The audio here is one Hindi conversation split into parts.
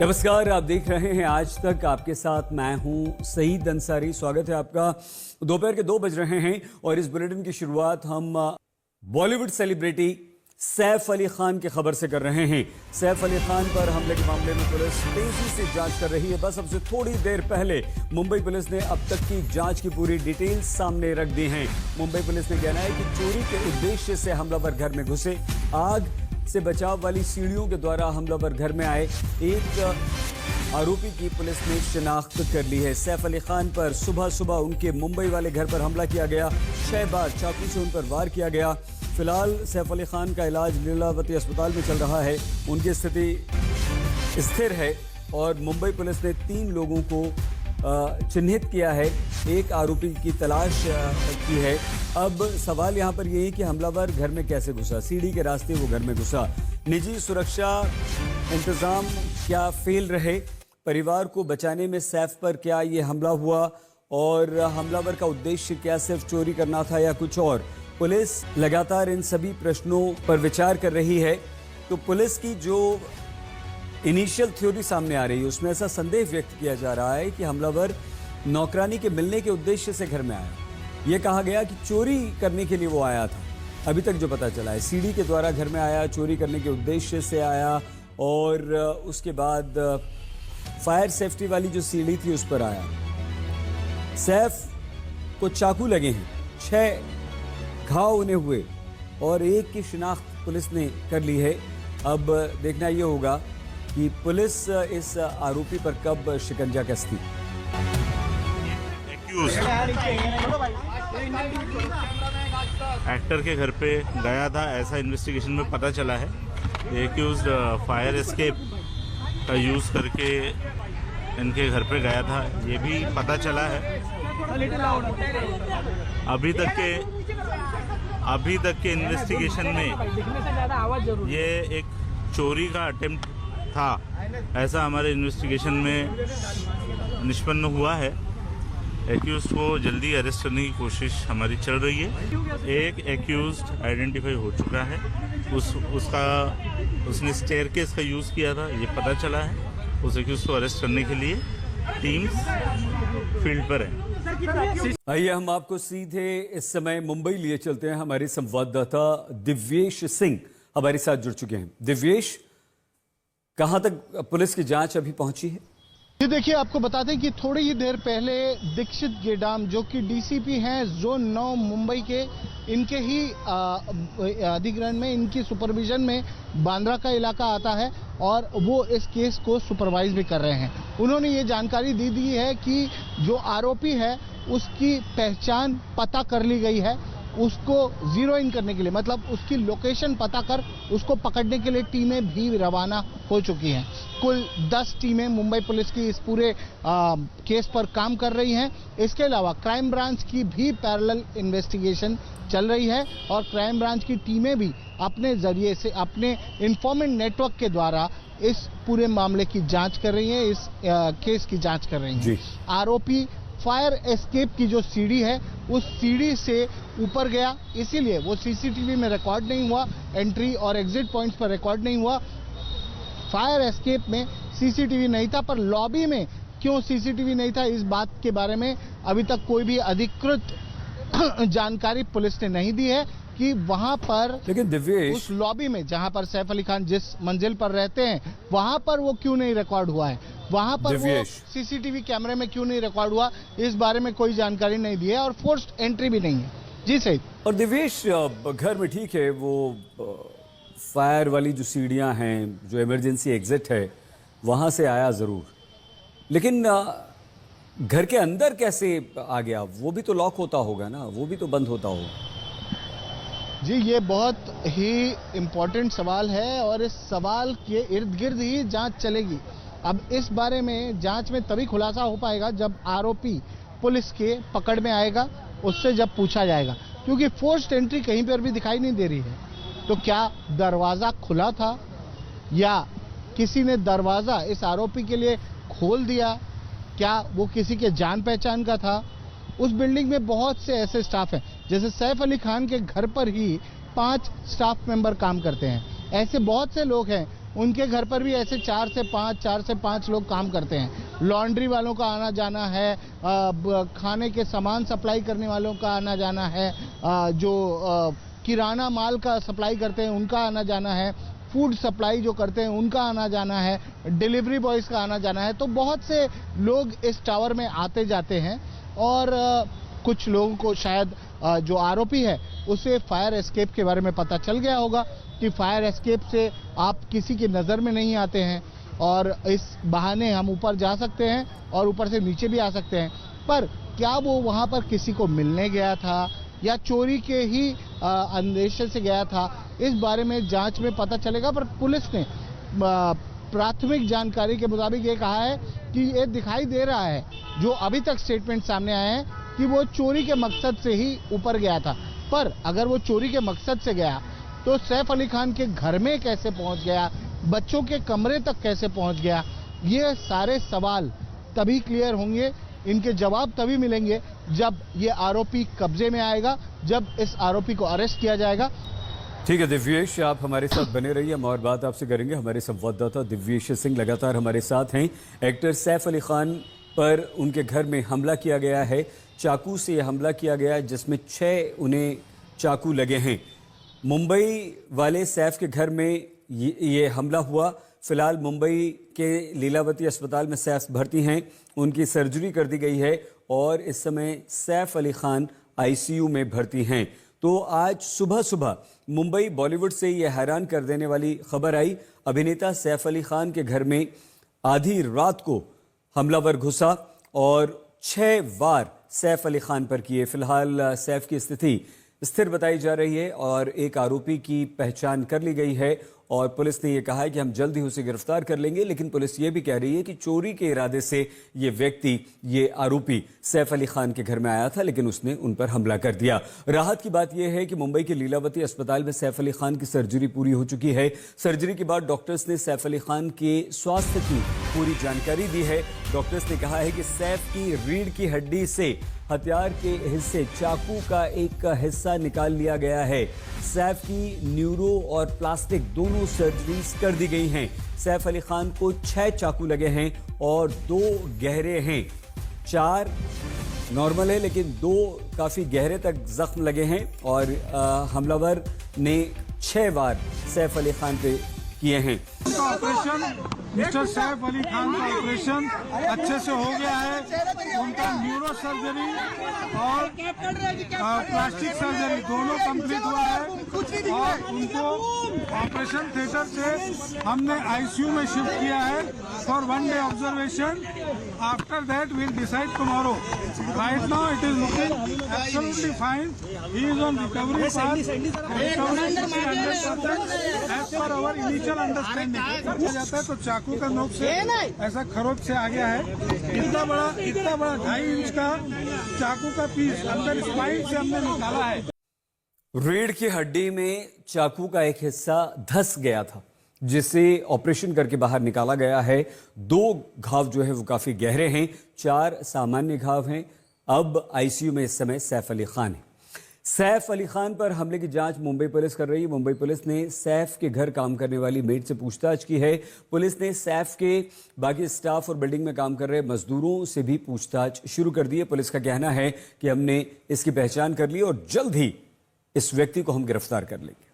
नमस्कार, आप देख रहे हैं आज तक। आपके साथ मैं हूं सईद अंसारी। स्वागत है आपका। दोपहर के 2 बज रहे हैं और इस बुलेटिन की शुरुआत हम बॉलीवुड सेलिब्रिटी सैफ अली खान की खबर से कर रहे हैं। सैफ अली खान पर हमले के मामले में पुलिस तेजी से जांच कर रही है। बस अब से थोड़ी देर पहले मुंबई पुलिस ने अब तक की जांच की पूरी डिटेल्स सामने रख दी हैं। मुंबई पुलिस ने कहना है कि चोरी के उद्देश्य से हमलावर घर में घुसे, आग से बचाव वाली सीढ़ियों के द्वारा हमलावर घर में आए। एक आरोपी की पुलिस ने शिनाख्त कर ली है। सैफ अली खान पर सुबह सुबह उनके मुंबई वाले घर पर हमला किया गया। 6 बार चाकू से उन पर वार किया गया। फिलहाल सैफ अली खान का इलाज लीलावती अस्पताल में चल रहा है। उनकी स्थिति स्थिर है और मुंबई पुलिस ने 3 लोगों को चिन्हित किया है। एक आरोपी की तलाश की है। अब सवाल यहाँ पर यह है कि हमलावर घर में कैसे घुसा, सीढ़ी के रास्ते वो घर में घुसा। निजी सुरक्षा इंतजाम क्या फेल रहे, परिवार को बचाने में सैफ पर क्या ये हमला हुआ और हमलावर का उद्देश्य क्या सिर्फ चोरी करना था या कुछ और? पुलिस लगातार इन सभी प्रश्नों पर विचार कर रही है। तो पुलिस की जो इनिशियल थ्योरी सामने आ रही है उसमें ऐसा संदेह व्यक्त किया जा रहा है कि हमलावर नौकरानी के मिलने के उद्देश्य से घर में आया। यह कहा गया कि चोरी करने के लिए वो आया था। अभी तक जो पता चला है, सीढ़ी के द्वारा घर में आया, चोरी करने के उद्देश्य से आया और उसके बाद फायर सेफ्टी वाली जो सीढ़ी थी उस पर आया। सैफ को चाकू लगे हैं, 6 घाव उन्हें हुए और एक की शिनाख्त पुलिस ने कर ली है। अब देखना यह होगा कि पुलिस इस आरोपी पर कब शिकंजा कसती। एक्टर के घर पे गया था, ऐसा इन्वेस्टिगेशन में पता चला है। एक्यूज्ड फायर एस्केप का यूज़ करके इनके घर पे गया था, ये भी पता चला है। अभी तक के इन्वेस्टिगेशन में ये एक चोरी का अटेम्प्ट था, ऐसा हमारे इन्वेस्टिगेशन में निष्पन्न हुआ है। एक्यूज्ड को जल्दी अरेस्ट करने की कोशिश हमारी चल रही है। एक एक्यूज्ड आइडेंटिफाई हो चुका है, उसने स्टेयरकेस का यूज़ किया था, ये पता चला है। उस एक्यूज्ड को अरेस्ट करने के लिए टीम्स फील्ड पर है। आइए हम आपको सीधे इस समय मुंबई लिए चलते हैं। हमारे संवाददाता दिव्येश सिंह हमारे साथ जुड़ चुके हैं। दिव्येश, कहां तक पुलिस की जांच अभी पहुंची है? जी देखिए, आपको बता दें कि थोड़ी ही देर पहले दीक्षित गेडाम जो कि डीसीपी हैं जोन 9 मुंबई के, इनके ही अधिग्रहण में, इनकी सुपरविजन में बांद्रा का इलाका आता है और वो इस केस को सुपरवाइज भी कर रहे हैं। उन्होंने ये जानकारी दी है कि जो आरोपी है उसकी पहचान पता कर ली गई है। उसको जीरो इन करने के लिए, मतलब उसकी लोकेशन पता कर उसको पकड़ने के लिए टीमें भी रवाना हो चुकी हैं। कुल 10 टीमें मुंबई पुलिस की इस पूरे केस पर काम कर रही हैं। इसके अलावा क्राइम ब्रांच की भी पैरेलल इन्वेस्टिगेशन चल रही है और क्राइम ब्रांच की टीमें भी अपने जरिए से, अपने इन्फॉर्मेंट नेटवर्क के द्वारा इस पूरे मामले की जांच कर रही हैं, इस केस की जांच कर रही हैं। आरोपी फायर एस्केप की जो सीढ़ी है उस सीढ़ी से ऊपर गया, इसीलिए वो सीसीटीवी में रिकॉर्ड नहीं हुआ, एंट्री और एग्जिट पॉइंट्स पर रिकॉर्ड नहीं हुआ। फायर एस्केप में सीसीटीवी नहीं था, पर लॉबी में क्यों सीसीटीवी नहीं था, इस बात के बारे में अभी तक कोई भी अधिकृत जानकारी पुलिस ने नहीं दी है कि वहां पर, लेकिन दिव्येश, उस लॉबी में जहां पर सैफ अली खान जिस मंजिल पर रहते हैं वहां पर वो क्यों नहीं रिकॉर्ड हुआ है, वहां पर वो सीसीटीवी कैमरे में क्यों नहीं रिकॉर्ड हुआ, इस बारे में कोई जानकारी नहीं दी है और फोर्स्ड एंट्री भी नहीं है। जी सही। और दिव्येश, घर में ठीक है, वो फायर वाली जो सीढ़ियां हैं, जो इमरजेंसी एग्जिट है, वहां से आया जरूर, लेकिन घर के अंदर कैसे आ गया? वो भी तो लॉक होता होगा ना, वो भी तो बंद होता होगा। जी, ये बहुत ही इम्पोर्टेंट सवाल है और इस सवाल के इर्द गिर्द ही जांच चलेगी। अब इस बारे में जांच में तभी खुलासा हो पाएगा जब आरोपी पुलिस के पकड़ में आएगा, उससे जब पूछा जाएगा, क्योंकि फोर्स्ड एंट्री कहीं पर भी दिखाई नहीं दे रही है। तो क्या दरवाज़ा खुला था या किसी ने दरवाज़ा इस आरोपी के लिए खोल दिया? क्या वो किसी के जान पहचान का था? उस बिल्डिंग में बहुत से ऐसे स्टाफ हैं, जैसे सैफ अली खान के घर पर ही 5 स्टाफ मेंबर काम करते हैं। ऐसे बहुत से लोग हैं उनके घर पर भी ऐसे 4 से 5 लोग काम करते हैं। लॉन्ड्री वालों का आना जाना है, खाने के सामान सप्लाई करने वालों का आना जाना है, जो किराना माल का सप्लाई करते हैं उनका आना जाना है, फूड सप्लाई जो करते हैं उनका आना जाना है, डिलीवरी बॉयज़ का आना जाना है। तो बहुत से लोग इस टावर में आते जाते हैं और कुछ लोगों को शायद जो आरोपी है उसे फायर एस्केप के बारे में पता चल गया होगा कि फायर एस्केप से आप किसी की नज़र में नहीं आते हैं और इस बहाने हम ऊपर जा सकते हैं और ऊपर से नीचे भी आ सकते हैं। पर क्या वो वहाँ पर किसी को मिलने गया था या चोरी के ही अंदेशे से गया था, इस बारे में जांच में पता चलेगा। पर पुलिस ने प्राथमिक जानकारी के मुताबिक ये कहा है कि ये दिखाई दे रहा है, जो अभी तक स्टेटमेंट सामने आए हैं, कि वो चोरी के मकसद से ही ऊपर गया था। पर अगर वो चोरी के मकसद से गया तो सैफ अली खान के घर में कैसे पहुंच गया, बच्चों के कमरे तक कैसे पहुंच गया, ये सारे सवाल तभी क्लियर होंगे, इनके जवाब तभी मिलेंगे जब ये आरोपी कब्जे में आएगा, जब इस आरोपी को अरेस्ट किया जाएगा। ठीक है दिव्येश, आप हमारे साथ बने रहिए, हम और बात आपसे करेंगे। हमारे संवाददाता दिव्येश सिंह लगातार हमारे साथ हैं। एक्टर सैफ अली खान पर उनके घर में हमला किया गया है, चाकू से हमला किया गया है, जिसमें 6 उन्हें चाकू लगे हैं। मुंबई वाले सैफ के घर में ये हमला हुआ। फिलहाल मुंबई के लीलावती अस्पताल में सैफ भर्ती हैं, उनकी सर्जरी कर दी गई है और इस समय सैफ अली खान आईसीयू में भर्ती हैं। तो आज सुबह सुबह मुंबई बॉलीवुड से ये हैरान कर देने वाली खबर आई। अभिनेता सैफ अली खान के घर में आधी रात को हमलावर घुसा और 6 वार सैफ अली खान पर किए। फिलहाल सैफ की स्थिति स्थिर बताई जा रही है और एक आरोपी की पहचान कर ली गई है और पुलिस ने यह कहा है कि हम जल्द ही उसे गिरफ्तार कर लेंगे। लेकिन पुलिस ये भी कह रही है कि चोरी के इरादे से ये व्यक्ति, ये आरोपी सैफ अली खान के घर में आया था, लेकिन उसने उन पर हमला कर दिया। राहत की बात यह है कि मुंबई के लीलावती अस्पताल में सैफ अली खान की सर्जरी पूरी हो चुकी है। सर्जरी के बाद डॉक्टर्स ने सैफ अली खान के स्वास्थ्य की पूरी जानकारी दी है। डॉक्टर्स ने कहा है कि सैफ की रीढ़ की हड्डी से हथियार के हिस्से, चाकू का एक हिस्सा निकाल लिया गया है। सैफ की न्यूरो और प्लास्टिक दोनों सर्जरीज कर दी गई हैं। सैफ अली खान को 6 चाकू लगे हैं और 2 गहरे हैं। 4 नॉर्मल है लेकिन 2 काफी गहरे तक जख्म लगे हैं और हमलावर ने 6 वार सैफ अली खान पे किए हैं। ऑपरेशन मिस्टर सैफ अली खान का ऑपरेशन अच्छे से हो गया है। उनका न्यूरो सर्जरी और प्लास्टिक सर्जरी दोनों कंप्लीट हुआ है और उनको ऑपरेशन थिएटर से हमने आईसीयू में शिफ्ट किया है for 1 day observation. After that we'll decide tomorrow. Right now it is looking absolutely fine. He is on recovery path. As per our initial understanding जाता है तो चाकू का नोक से ऐसा खरोच से आ गया है। इतना बड़ा 2.5 इंच का चाकू का पीस अंदर स्पाइन से हमने निकाला है। रीढ़ की हड्डी में चाकू का एक हिस्सा धंस गया था, जिसे ऑपरेशन करके बाहर निकाला गया है। 2 घाव जो है वो काफी गहरे हैं, 4 सामान्य घाव हैं। अब आईसीयू में इस समय सैफ अली खान है। सैफ अली खान पर हमले की जांच मुंबई पुलिस कर रही है। मुंबई पुलिस ने सैफ के घर काम करने वाली मेड से पूछताछ की है। पुलिस ने सैफ के बाकी स्टाफ और बिल्डिंग में काम कर रहे मजदूरों से भी पूछताछ शुरू कर दी है। पुलिस का कहना है कि हमने इसकी पहचान कर ली और जल्द ही इस व्यक्ति को हम गिरफ्तार कर लेंगे।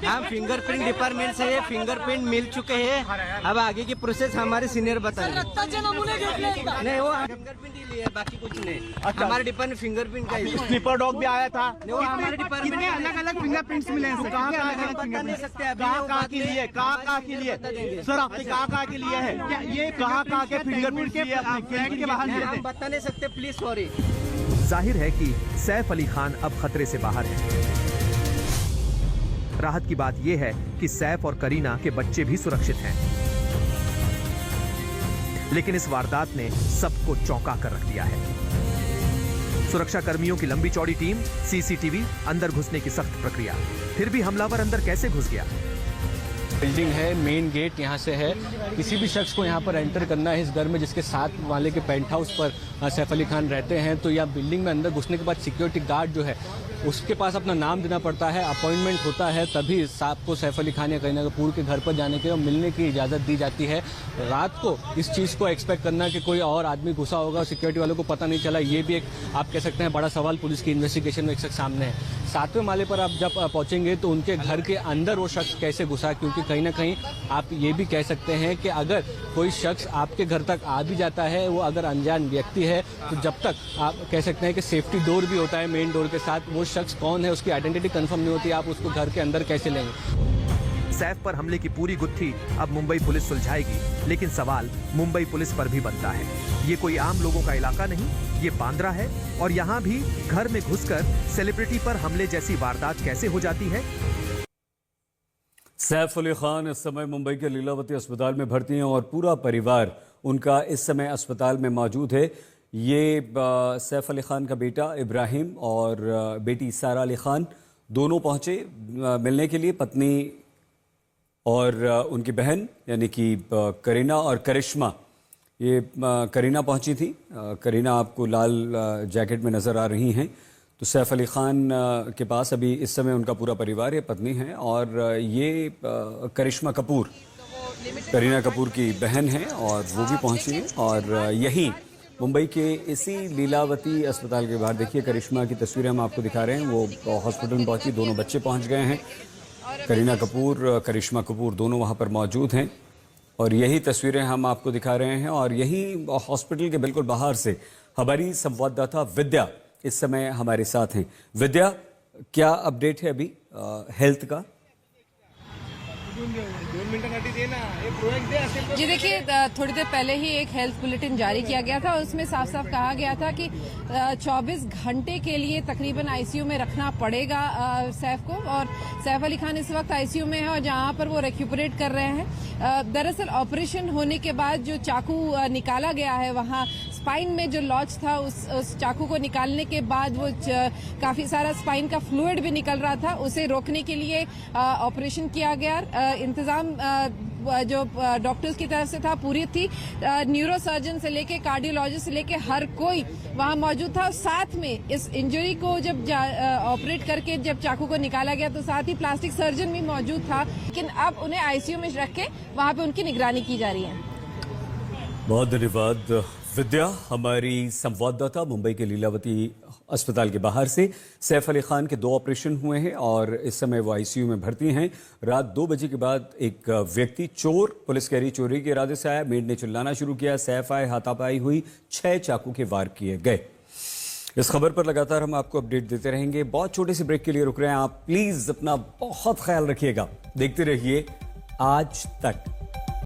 हम फिंगरप्रिंट डिपार्टमेंट से फिंगरप्रिंट मिल चुके हैं। अब आगे की प्रोसेस हमारे सीनियर बताएंगे। नहीं, वो फिंगरप्रिंट ही लिए, बाकी कुछ नहीं। अच्छा। हमारे डिपार्टमेंट फिंगरप्रिंट का ही स्लीपर डॉग भी आया था। वो हमारे डिपार्टमेंट में अलग अलग फिंगरप्रिंट्स मिले हैं। कहाँ बता नहीं सकते अभी। कहाँ के लिए, कहाँ के लिए सर, आपने कहाँ के लिए है? ये कहाँ के फिंगरप्रिंट के बाहर हम बता नहीं सकते, प्लीज सॉरी। जाहिर है कि सैफ अली खान अब खतरे से बाहर है। राहत की बात यह है कि सैफ और करीना के बच्चे भी सुरक्षित हैं। लेकिन इस वारदात ने सबको चौंका कर रख दिया है। सुरक्षा कर्मियों की लंबी चौड़ी टीम, सीसीटीवी, अंदर घुसने की सख्त प्रक्रिया, फिर भी हमलावर अंदर कैसे घुस गया? बिल्डिंग है, मेन गेट यहाँ से है। किसी भी शख्स को यहाँ पर एंटर करना है इस घर में जिसके 7 माले के पेंट हाउस पर सैफ अली खान रहते हैं, तो यहाँ बिल्डिंग में अंदर घुसने के बाद सिक्योरिटी गार्ड जो है उसके पास अपना नाम देना पड़ता है, अपॉइंटमेंट होता है, तभी आपको सैफ अली खान या करीना कपूर के घर पर जाने के और मिलने की इजाज़त दी जाती है। रात को इस चीज़ को एक्सपेक्ट करना कि कोई और आदमी घुसा होगा, सिक्योरिटी वालों को पता नहीं चला, ये भी एक आप कह सकते हैं बड़ा सवाल पुलिस की इन्वेस्टिगेशन में एक शख्स सामने है। 7वें माले पर आप जब पहुंचेंगे तो उनके घर के अंदर वो शख्स कैसे घुसा, क्योंकि कहीं ना कहीं आप ये भी कह सकते हैं कि अगर कोई शख्स आपके घर तक आ भी जाता है, वो अगर अनजान व्यक्ति है, तो जब तक आप कह सकते हैं कि सेफ्टी डोर भी होता है मेन डोर के साथ, वो शख्स कौन है उसकी आइडेंटिटी कंफर्म नहीं होती, आप उसको घर के अंदर कैसे लेंगे। सैफ पर हमले की पूरी गुत्थी अब मुंबई पुलिस सुलझाएगी, लेकिन सवाल मुंबई पुलिस पर भी बनता है। ये कोई आम लोगों का इलाका नहीं, ये बांद्रा है, और यहाँ भी घर में घुसकर सेलिब्रिटी पर हमले जैसी वारदात कैसे हो जाती है। सैफ अली खान इस समय मुंबई के लीलावती अस्पताल में भर्ती हैं और पूरा परिवार उनका इस समय अस्पताल में मौजूद है। ये सैफ अली खान का बेटा इब्राहिम और बेटी सारा अली खान दोनों पहुंचे मिलने के लिए। पत्नी और उनकी बहन यानी कि करीना और करिश्मा, ये करीना पहुंची थी। करीना आपको लाल जैकेट में नज़र आ रही हैं। तो सैफ अली खान के पास अभी इस समय उनका पूरा परिवार है, पत्नी है, और ये करिश्मा कपूर करीना कपूर की बहन है और वो भी पहुंची है। और यही मुंबई के इसी लीलावती अस्पताल के बाहर देखिए करिश्मा की तस्वीरें हम आपको दिखा रहे हैं। वो हॉस्पिटल में पहुंची, दोनों बच्चे पहुंच गए हैं। करीना कपूर, करिश्मा कपूर दोनों वहां पर मौजूद हैं और यही तस्वीरें हम आपको दिखा रहे हैं। और यही हॉस्पिटल के बिल्कुल बाहर से हमारी संवाददाता विद्या इस समय हमारे साथ हैं। विद्या, क्या अपडेट है अभी हेल्थ का? जी देखिए, थोड़ी देर पहले ही एक हेल्थ बुलेटिन जारी किया गया था। उसमें साफ साफ कहा गया था कि 24 घंटे के लिए तकरीबन आईसीयू में रखना पड़ेगा सैफ को। और सैफ अली खान इस वक्त आईसीयू में है और जहां पर वो रेक्यूपरेट कर रहे हैं। दरअसल ऑपरेशन होने के बाद जो चाकू निकाला गया है, वहां स्पाइन में जो लॉज था, उस चाकू को निकालने के बाद वो काफी सारा स्पाइन का फ्लूइड भी निकल रहा था। उसे रोकने के लिए ऑपरेशन किया गया। इंतजाम जो डॉक्टर्स की तरफ से था पूरी थी। न्यूरो सर्जन से लेके कार्डियोलॉजिस्ट से लेके हर कोई वहां मौजूद था। साथ में इस इंजरी को जब ऑपरेट करके जब चाकू को निकाला गया तो साथ ही प्लास्टिक सर्जन भी मौजूद था। लेकिन अब उन्हें आईसीयू में रख के वहां पे उनकी निगरानी की जा रही है। बहुत धन्यवाद विद्या, हमारी संवाददाता मुंबई के लीलावती अस्पताल के बाहर से। सैफ अली खान के 2 ऑपरेशन हुए हैं और इस समय वो आईसीयू में भर्ती हैं। रात 2 बजे के बाद एक व्यक्ति चोर, पुलिस कह रही चोरी के इरादे से आया। मेड ने चिल्लाना शुरू किया, सैफ आए, हाथापाई हुई, 6 चाकू के वार किए गए। इस खबर पर लगातार हम आपको अपडेट देते रहेंगे। बहुत छोटे से ब्रेक के लिए रुक रहे हैं आप। प्लीज अपना बहुत ख्याल रखिएगा, देखते रहिए आज तक।